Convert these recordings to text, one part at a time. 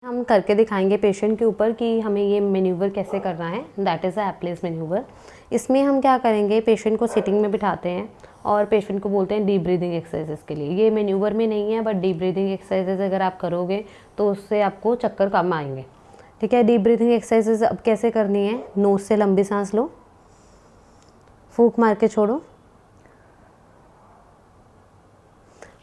हम करके दिखाएंगे पेशेंट के ऊपर कि हमें ये मैन्यूवर कैसे करना है, that is a Apley's manoeuvre. इसमें हम क्या करेंगे, पेशेंट को सिटिंग में बिठाते हैं और पेशेंट को बोलते हैं डीप ब्रीदिंग एक्सरसाइजेस के लिए। ये मैन्यूवर में नहीं है, बट डीप ब्रीदिंग एक्सरसाइजेस अगर आप करोगे तो उससे आपको चक्कर कम आएंगे। ठीक है, डीप ब्रीदिंग एक्सरसाइजेस अब कैसे करनी है, नोज से लंबी सांस लो, फूंक मार के छोड़ो।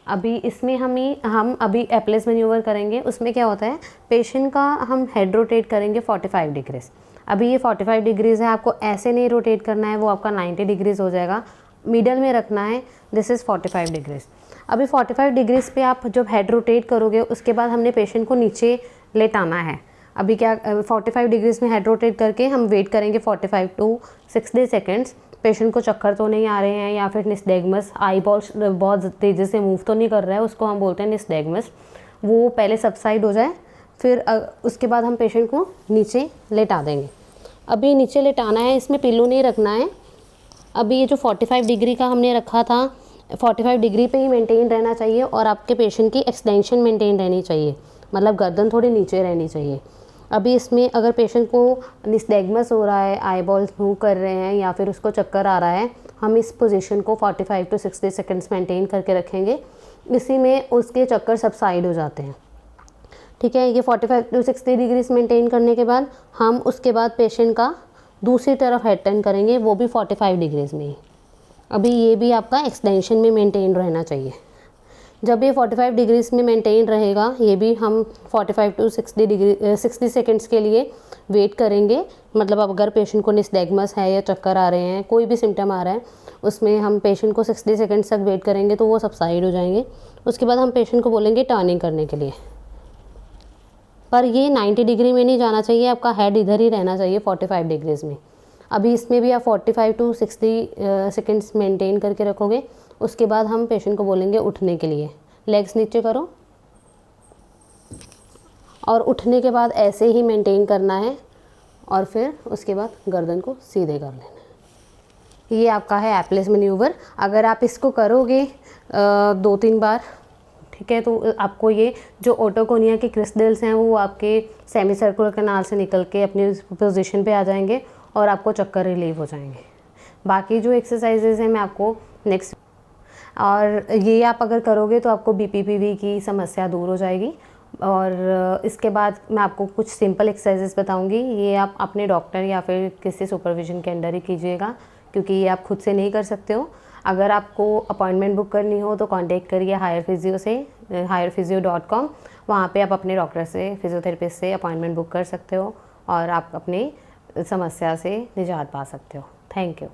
अभी इसमें हम अभी एप्लेस मैन्यूवर करेंगे। उसमें क्या होता है, पेशेंट का हम हेड रोटेट करेंगे 45 डिग्रीज। अभी ये 45 डिग्रीज़ है, आपको ऐसे नहीं रोटेट करना है, वो आपका 90 डिग्रीज़ हो जाएगा। मिडल में रखना है, दिस इज़ 45 डिग्रीज़। अभी 45 डिग्रीज़ पे आप जब हेड रोटेट करोगे उसके बाद हमने पेशेंट को नीचे लेटाना है। अभी क्या 45 डिग्रीज़ में हेड रोटेट करके हम वेट करेंगे 45 टू 60 सेकेंड्स। पेशेंट को चक्कर तो नहीं आ रहे हैं या फिर निस्टेगमस, आई बॉल्स बहुत तेज़ी से मूव तो नहीं कर रहा है, उसको हम बोलते हैं निस्टेगमस। वो पहले सबसाइड हो जाए, फिर उसके बाद हम पेशेंट को नीचे लेटा देंगे। अभी नीचे लेटाना है, इसमें पिल्लो नहीं रखना है। अभी ये जो 45 डिग्री का हमने रखा था, 45 डिग्री पे ही मेंटेन रहना चाहिए और आपके पेशेंट की एक्सटेंशन मेंटेन रहनी चाहिए, मतलब गर्दन थोड़ी नीचे रहनी चाहिए। अभी इसमें अगर पेशेंट को निस्टेगमस हो रहा है, आई बॉल्स मूव कर रहे हैं या फिर उसको चक्कर आ रहा है, हम इस पोजीशन को 45 टू 60 सेकंड्स मेंटेन करके रखेंगे। इसी में उसके चक्कर सबसाइड हो जाते हैं। ठीक है, ये 45 टू 60 डिग्रीज मेंटेन करने के बाद हम उसके बाद पेशेंट का दूसरी तरफ हेड टर्न करेंगे, वो भी 45 डिग्रीज़ में ही। अभी ये भी आपका एक्सटेंशन में मेंटेन रहना चाहिए। जब ये 45 डिग्रीज़ में मेंटेन रहेगा, ये भी हम 45 टू 60 सेकेंड्स के लिए वेट करेंगे। मतलब अगर पेशेंट को निस्टेगमस है या चक्कर आ रहे हैं, कोई भी सिम्टम आ रहा है, उसमें हम पेशेंट को 60 सेकेंड्स तक वेट करेंगे तो वो सबसाइड हो जाएंगे। उसके बाद हम पेशेंट को बोलेंगे टर्निंग करने के लिए, पर ये 90 डिग्री में नहीं जाना चाहिए, आपका हेड इधर ही रहना चाहिए 45 डिग्रीज़ में। अभी इसमें भी आप 45 टू 60 सेकेंड्स मेंटेन करके रखोगे। उसके बाद हम पेशेंट को बोलेंगे उठने के लिए, लेग्स नीचे करो और उठने के बाद ऐसे ही मेंटेन करना है और फिर उसके बाद गर्दन को सीधे कर लेना है। ये आपका है एप्लेस मैन्यूवर। अगर आप इसको करोगे 2-3 बार, ठीक है, तो आपको ये जो ओटोकोनिया के क्रिस्टल्स हैं वो आपके सेमी सर्कुलर कैनाल से निकल के अपनी पोजीशन पे आ जाएंगे और आपको चक्कर रिलीव हो जाएंगे। बाकी जो एक्सरसाइजेज हैं मैं आपको नेक्स्ट, और ये आप अगर करोगे तो आपको BPPV की समस्या दूर हो जाएगी। और इसके बाद मैं आपको कुछ सिंपल एक्सरसाइजेस बताऊंगी, ये आप अपने डॉक्टर या फिर किसी सुपरविजन के अंडर ही कीजिएगा, क्योंकि ये आप खुद से नहीं कर सकते हो। अगर आपको अपॉइंटमेंट बुक करनी हो तो कांटेक्ट करिए हायर फिजियो से, higherphysio.com। वहाँ पे आप अपने डॉक्टर से, फिजियोथेरेपिस्ट से अपॉइंटमेंट बुक कर सकते हो और आप अपनी समस्या से निजात पा सकते हो। Thank you.